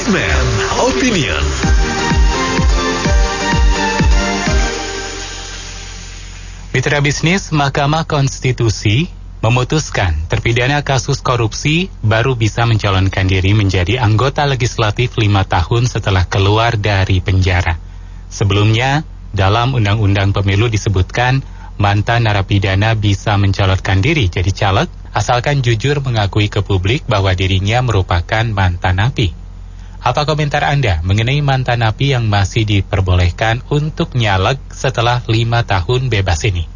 Businessman Opinion. Mitra bisnis, Mahkamah Konstitusi memutuskan terpidana kasus korupsi baru bisa mencalonkan diri menjadi anggota legislatif 5 tahun setelah keluar dari penjara. Sebelumnya, dalam Undang-Undang Pemilu disebutkan mantan narapidana bisa mencalonkan diri jadi caleg asalkan jujur mengakui ke publik bahwa dirinya merupakan mantan napi. Apa komentar Anda mengenai mantan napi yang masih diperbolehkan untuk nyalek setelah 5 tahun bebas ini?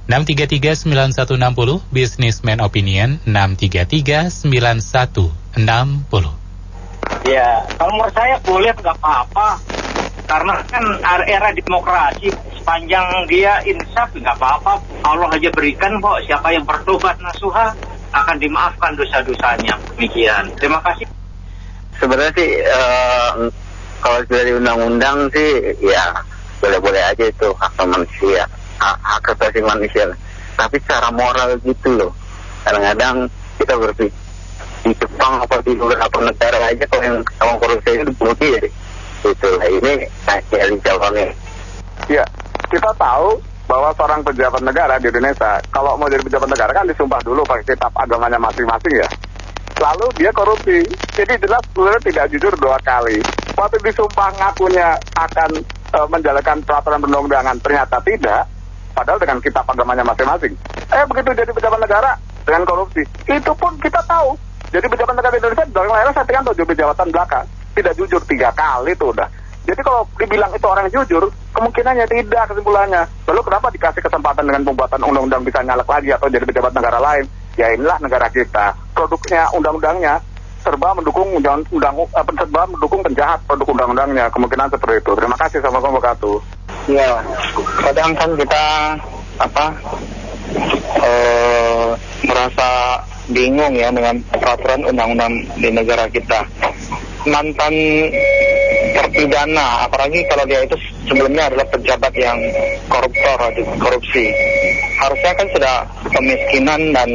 633-9160, Businessman Opinion, 633-9160. Ya, kalau menurut saya boleh nggak apa-apa. Karena kan era demokrasi, sepanjang dia insaf nggak apa-apa. Allah aja berikan kok, siapa yang bertobat nasuha akan dimaafkan dosa-dosanya. Demikian. Terima kasih. Sebenarnya sih kalau dari undang-undang sih ya boleh-boleh aja itu hak manusia, hak asasi manusia. Tapi secara moral gitu loh. Kadang-kadang kita berpikir di Jepang apa di beberapa negara aja kalau yang sama korupsi itu dibunuh diri. Itulah ini dari jawabannya. Ya, kita tahu bahwa seorang pejabat negara di Indonesia kalau mau jadi pejabat negara kan disumpah dulu pakai kitab agamanya masing-masing ya. Lalu dia korupsi, jadi jelas sebenarnya tidak jujur 2 kali. Waktu disumpah ngakunya akan menjalankan peraturan perundang-undangan, ternyata tidak. Padahal dengan kitab agamanya masing-masing. Begitu jadi pejabat negara dengan korupsi, itu pun kita tahu. Jadi pejabat negara di Indonesia dari lahirnya saya tinggal 7 jabatan belakang, tidak jujur 3 kali itu udah. Jadi kalau dibilang itu orang yang jujur, kemungkinannya tidak kesimpulannya. Lalu kenapa dikasih kesempatan dengan pembuatan undang-undang bisa nyalek lagi atau jadi pejabat negara lain? Ya inilah negara kita. Produknya, undang-undangnya serba mendukung serba mendukung penjahat produk undang-undangnya. Kemungkinan seperti itu. Terima kasih. Assalamualaikum warahmatullahi wabarakatuh. Ya, kadang kan kita merasa bingung ya dengan peraturan undang-undang di negara kita. Mantan terpidana, apalagi kalau dia itu sebelumnya adalah pejabat yang koruptor atau korupsi, harusnya kan sudah kemiskinan dan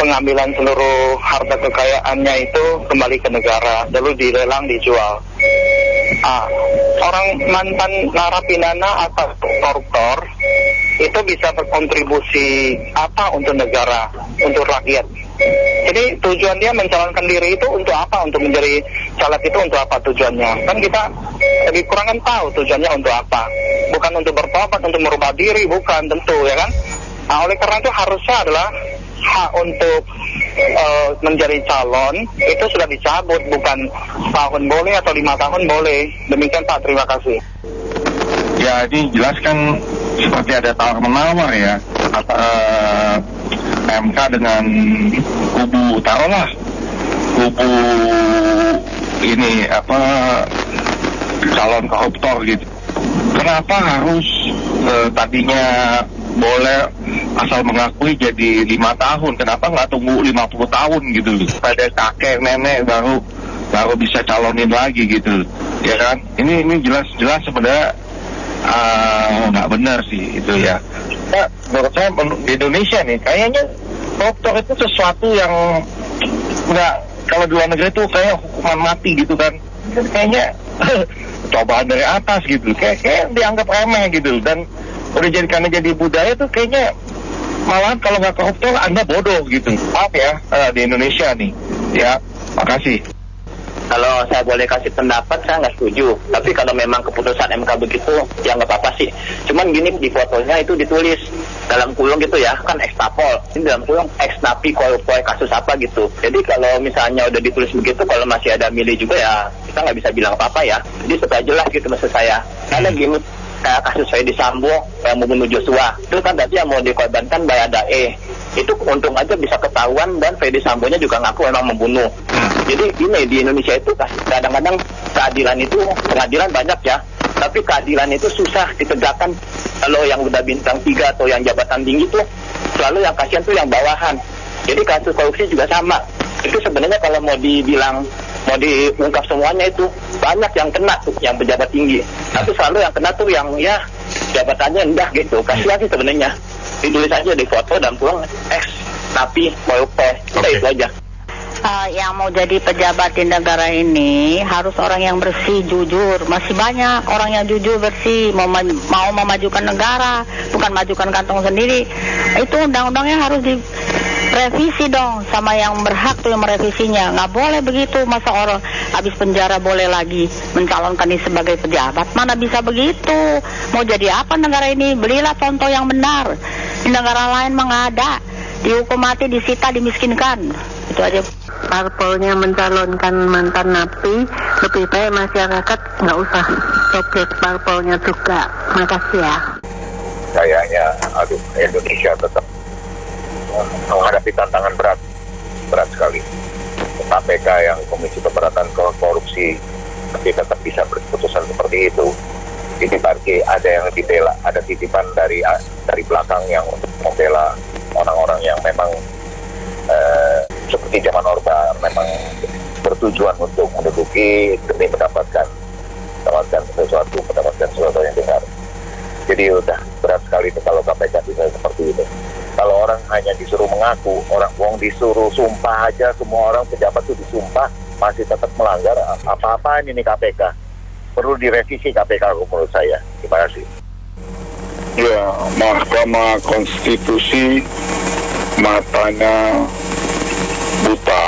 pengambilan seluruh harta kekayaannya itu kembali ke negara, lalu dilelang dijual. Orang mantan narapidana atau koruptor itu bisa berkontribusi apa untuk negara, untuk rakyat. Jadi tujuan dia mencalonkan diri itu untuk apa? Untuk menjadi caleg itu untuk apa tujuannya? Kan kita lebih kurang kan tahu tujuannya untuk apa. Bukan untuk bertobat, untuk merubah diri, bukan tentu ya kan. Oleh karena itu harusnya adalah hak untuk menjadi calon itu sudah dicabut, bukan tahun boleh atau 5 tahun boleh. Demikian Pak, terima kasih. Ya, ini jelas kan seperti ada tawar-menawar ya. MK dengan kubu ini calon koruptor gitu. Kenapa harus tadinya boleh asal mengakui jadi 5 tahun? Kenapa nggak tunggu 50 tahun gitu? Pada kakek nenek baru bisa calonin lagi gitu, ya kan? Ini jelas sebenarnya nggak benar sih itu ya. Menurut saya di Indonesia nih kayaknya koruptor itu sesuatu yang nggak, kalau di luar negeri itu kayak hukuman mati gitu kan. Kayaknya cobaan dari atas gitu, kayak dianggap remeh gitu, dan udah jadi budaya tuh kayaknya malah kalau nggak koruptor Anda bodoh gitu. Maaf ya, di Indonesia nih ya. Makasih. Kalau saya boleh kasih pendapat, saya nggak setuju. Tapi kalau memang keputusan MK begitu, ya nggak apa-apa sih. Cuman gini, di fotonya itu ditulis dalam kurung gitu ya, kan ekstapol. Ini dalam kurung ex-napi koruptor kasus apa gitu. Jadi kalau misalnya udah ditulis begitu, kalau masih ada milih juga ya, kita nggak bisa bilang apa-apa ya. Jadi supaya jelas gitu maksud saya. Karena gini, kayak kasus Ferdy Sambo yang membunuh Joshua, itu kan berarti yang mau dikorbankan Baradae. Itu untung aja bisa ketahuan dan Ferdy Sambonya juga ngaku memang membunuh. Jadi ini di Indonesia itu kadang-kadang keadilan itu, pengadilan banyak ya, tapi keadilan itu susah ditegakkan. Kalau yang udah bintang 3 atau yang jabatan tinggi tuh selalu yang kasihan tuh yang bawahan. Jadi kasus korupsi juga sama. Itu sebenarnya kalau mau diungkap semuanya itu banyak yang kena tuh, yang pejabat tinggi. Tapi selalu yang kena tuh yang ya jabatannya rendah gitu. Kasihan sih sebenarnya. Ditulis aja di foto dan pulang ex napi koruptor. Itu aja. yang mau jadi pejabat di negara ini harus orang yang bersih, jujur. Masih banyak orang yang jujur, bersih, mau memajukan negara, bukan majukan kantong sendiri. Itu undang-undangnya harus direvisi dong, sama yang berhak tuh yang merevisinya. Nggak boleh begitu, masa orang habis penjara boleh lagi mencalonkan diri sebagai pejabat. Mana bisa begitu? Mau jadi apa negara ini? Belilah contoh yang benar. Di negara lain mah nggak ada. Dihukum mati, disita, dimiskinkan. Itu aja. Parpolnya mencalonkan mantan napi, lebih baik masyarakat nggak usah coblos parpolnya juga. Makasih ya. Kayaknya, Indonesia tetap menghadapi tantangan berat sekali. KPK yang Komisi Pemberantasan Korupsi tapi tetap bisa berkeputusan seperti itu. Titipan ada yang dibela, ada titipan dari belakang yang untuk membela orang-orang yang memang seperti zaman Orba memang bertujuan untuk menduduki demi mendapatkan sesuatu yang benar. Jadi udah berat sekali kalau KPK bisa seperti itu. Kalau orang hanya disuruh mengaku, orang disuruh sumpah aja, semua orang pejabat itu disumpah masih tetap melanggar, apa-apaan ini KPK. Perlu direvisi KPK menurut saya. Terima kasih. Ya, Mahkamah Konstitusi matanya buta,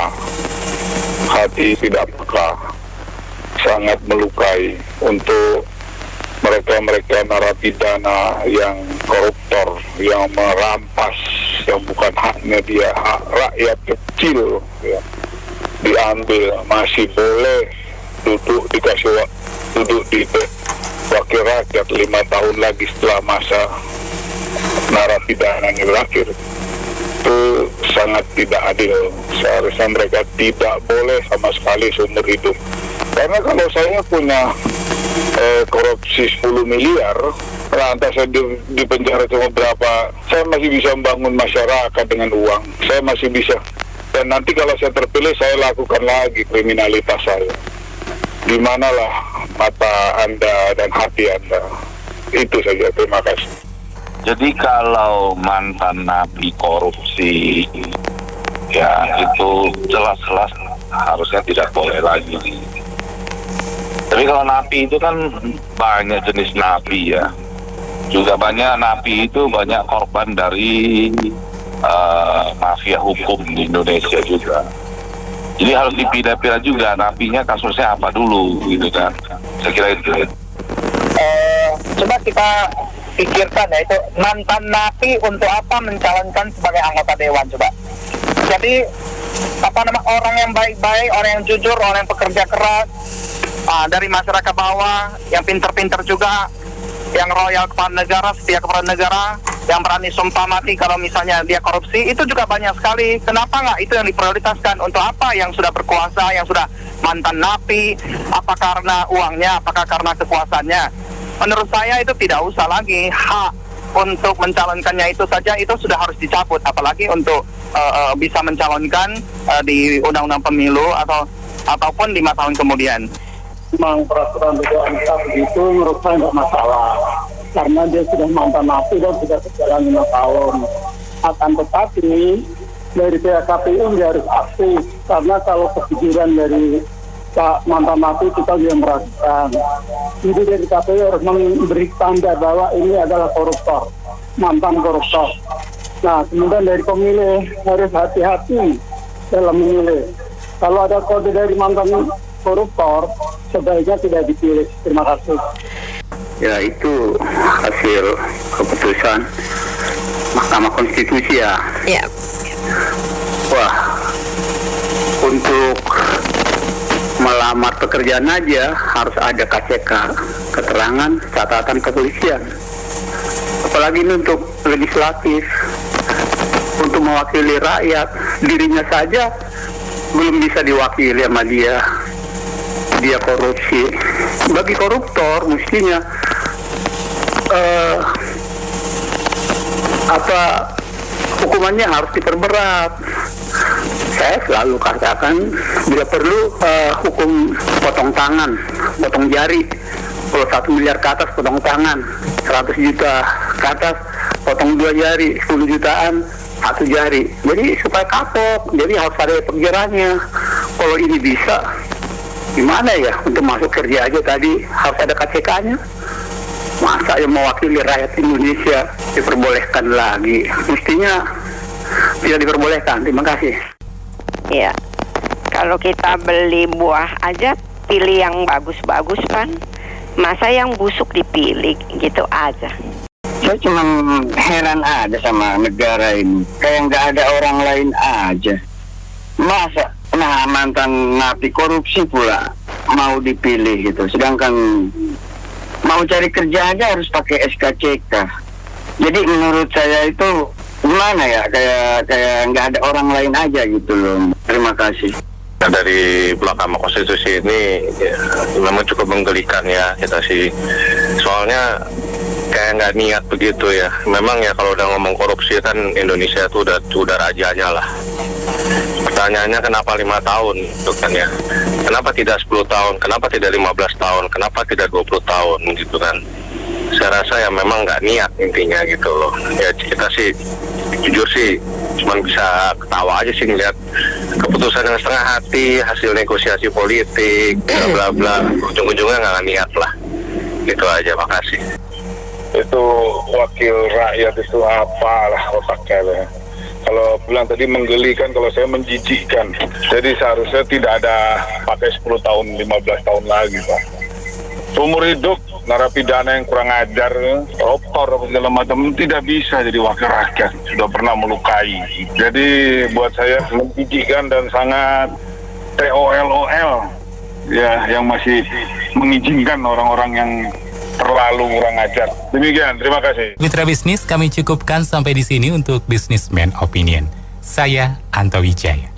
hati tidak peka, sangat melukai untuk mereka-mereka narapidana yang koruptor, yang merampas yang bukan haknya dia, hak rakyat kecil ya, diambil, masih boleh duduk di wakil rakyat 5 tahun lagi setelah masa narapidana berakhir. Itu sangat tidak adil. Seharusnya mereka tidak boleh sama sekali seumur hidup. Karena kalau saya punya korupsi 10 miliar, lantas saya di penjara cuma berapa, saya masih bisa membangun masyarakat dengan uang. Saya masih bisa. Dan nanti kalau saya terpilih, saya lakukan lagi kriminalitas saya. Di manalah mata Anda dan hati Anda. Itu saja, terima kasih. Jadi kalau mantan napi korupsi, ya itu jelas-jelas harusnya tidak boleh lagi. Tapi kalau napi itu kan banyak jenis napi ya. Juga banyak napi itu banyak korban dari mafia hukum di Indonesia juga. Jadi harus dipilih-pilih juga napinya kasusnya apa dulu gitu kan. Saya kira itu. Coba kita pikirkan ya, itu mantan napi untuk apa mencalonkan sebagai anggota dewan, coba. Jadi orang yang baik-baik, orang yang jujur, orang yang pekerja keras, dari masyarakat bawah, yang pinter-pinter juga, yang royal kepada negara, setia kepada negara, yang berani sumpah mati kalau misalnya dia korupsi, itu juga banyak sekali. Kenapa nggak itu yang diprioritaskan? Untuk apa yang sudah berkuasa, yang sudah mantan napi? Apa karena uangnya, apakah karena kekuasaannya? Menurut saya itu tidak usah lagi. Hak untuk mencalonkannya itu saja itu sudah harus dicabut, apalagi untuk bisa mencalonkan di undang-undang pemilu ataupun 5 tahun kemudian. Memang peraturan dugaan begitu menurut saya tidak masalah, karena dia sudah mantan napi dan sudah berjalan 5 tahun. Akan tetapi dari pihak KPU dia harus aktif, karena kalau kejujuran dari Pak mantan napi kita juga meragukan. Jadi dari KPU harus memberi tanda bahwa ini adalah koruptor, mantan koruptor. Nah, kemudian dari pemilih harus hati-hati dalam memilih. Kalau ada kode dari mantan koruptor, sebaiknya tidak dipilih. Terima kasih. Ya, itu hasil keputusan Mahkamah Konstitusi ya. Ya. Wah, untuk melamar pekerjaan aja harus ada KCK, keterangan catatan kepolisian. Apalagi ini untuk legislatif, untuk mewakili rakyat, dirinya saja belum bisa diwakili sama dia. Dia korupsi. Bagi koruptor mestinya hukumannya harus diperberat. Saya selalu katakan bila perlu hukum potong tangan, potong jari. Kalau 1 miliar ke atas potong tangan, 100 juta ke atas potong 2 jari, 10 jutaan 1 jari. Jadi supaya kapok, jadi harus ada penjaranya. Kalau ini bisa, gimana ya untuk masuk kerja aja tadi harus ada KCK-nya. Masa yang mewakili rakyat Indonesia diperbolehkan lagi? Mestinya tidak diperbolehkan. Terima kasih. Iya, kalau kita beli buah aja pilih yang bagus-bagus kan. Masa yang busuk dipilih gitu aja. Saya cuma heran aja sama negara ini. Kayak nggak ada orang lain aja. Masa mantan napi korupsi pula mau dipilih gitu. Sedangkan mau cari kerja aja harus pakai SKCK. Jadi menurut saya itu gimana ya, kayak nggak ada orang lain aja gitu loh. Terima kasih. Nah, dari Mahkamah Konstitusi ini ya, memang cukup menggelikan ya kita sih. Soalnya kayak nggak niat begitu ya. Memang ya kalau udah ngomong korupsi kan Indonesia itu udah rajanya lah. Pertanyaannya kenapa 5 tahun gitu kan ya. Kenapa tidak 10 tahun, kenapa tidak 15 tahun, kenapa tidak 20 tahun gitu kan. Saya rasa ya memang nggak niat intinya gitu loh. Ya kita sih jujur sih cuman bisa ketawa aja sih ngeliat keputusan yang setengah hati, hasil negosiasi politik, bla bla bla, ujung-ujungnya nggak niat lah. Gitu aja, makasih. Itu wakil rakyat itu apalah otaknya. Kalau bilang tadi menggelikan, kalau saya menjijikkan. Jadi seharusnya tidak ada pakai 10 tahun, 15 tahun lagi, Pak. Seumur hidup narapidana yang kurang ajar, koruptor, segala macam, tidak bisa jadi wakil rakyat. Sudah pernah melukai. Jadi buat saya menjijikkan dan sangat TOLOL. Ya, yang masih mengizinkan orang-orang yang terlalu kurang ajar. Demikian, terima kasih. Mitra bisnis, kami cukupkan sampai di sini untuk Businessman Opinion. Saya Anto Wijaya.